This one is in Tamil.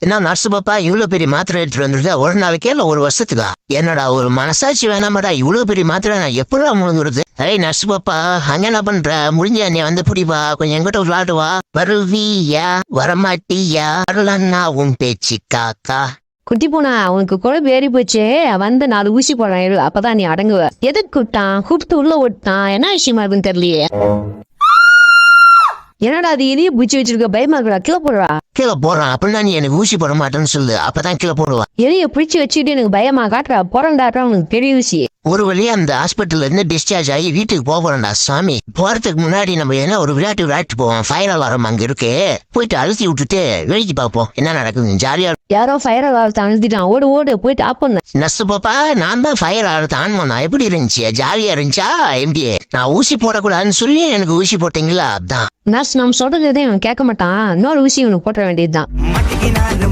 என்ன நர்ஸ் பாப்பா இவ்வளவு பெரிய மாத்திரை எடுத்துட்டு வந்துருக்க ஒரு நாளைக்கே இல்ல ஒரு வருஷத்துக்கா? என்னடா ஒரு மனசாட்சி வேணாமடா, இவ்வளவு பெரிய மாத்திரை நான் எப்படா முழுங்குறது? நர்ஸ் பாப்பா அங்க என்ன பண்ற? முடிஞ்ச நீ வந்து புடிப்பா, கொஞ்சம் எங்கிட்ட விளையாடுவா. வருவியா வரமாட்டியா வரலன்னா உன் பேச்சு காக்கா. குட்டி போனா உனக்கு குழம்பு ஏறி போச்சே, வந்து 4 ஊசி போடுறேன், அப்பதான் நீ அடங்குவ. எதுக்கு கூப்பிட்டு உள்ள ஓட்டான்? என்ன விஷயமா இருக்குன்னு தெரியலையே. என்னடா அது எதையே பூச்சி வச்சிருக்க, பயமா இருக்கா? கீழே போடுறா. கீழே போடுறான் அப்படின்னா நீ எனக்கு ஊசி போட மாட்டேன்னு சொல்லு, அப்பதான் கீழே போடுவா. எதைய பிடிச்சி வச்சுட்டு எனக்கு பயமா காட்டுறா, போறண்டாட்டா உனக்கு பெரிய ஊசி. ஒரு வழியா அந்த ஹாஸ்பிட்டல்ல இருந்து டிஸ்சார்ஜ் ஆகி வீட்டுக்கு போறோம்டா சாமி. போறதுக்கு முன்னாடி நம்ம என்ன ஒரு விளையாட்டு போவோம். ஃபயர் அலாரம் அங்க இருக்கு, போயிட்டு அழுத்தி விட்டுட்டு வெளிச்சு பார்ப்போம் என்ன நடக்குது. ஜாலியா. யாரோ ஃபயர் அலாரத்தை அழுத்திட்டான், ஓடு போயிட்டு ஆப் பண்ண. நர்ஸ் பாப்பா நான் தான் ஃபயர் அலாரத்தை ஆன் பண்ணா, எப்படி இருந்துச்சு? ஜாலியா இருந்துச்சா? எப்படி நான் ஊசி போடக்கூடாதுன்னு சொல்லி எனக்கு ஊசி போட்டீங்களா? அதான் நர்ஸ் நம்ம சொல்றது எதையும் கேட்க மாட்டான், இன்னொரு ஊசி உனக்கு போட்ட வேண்டியதுதான்.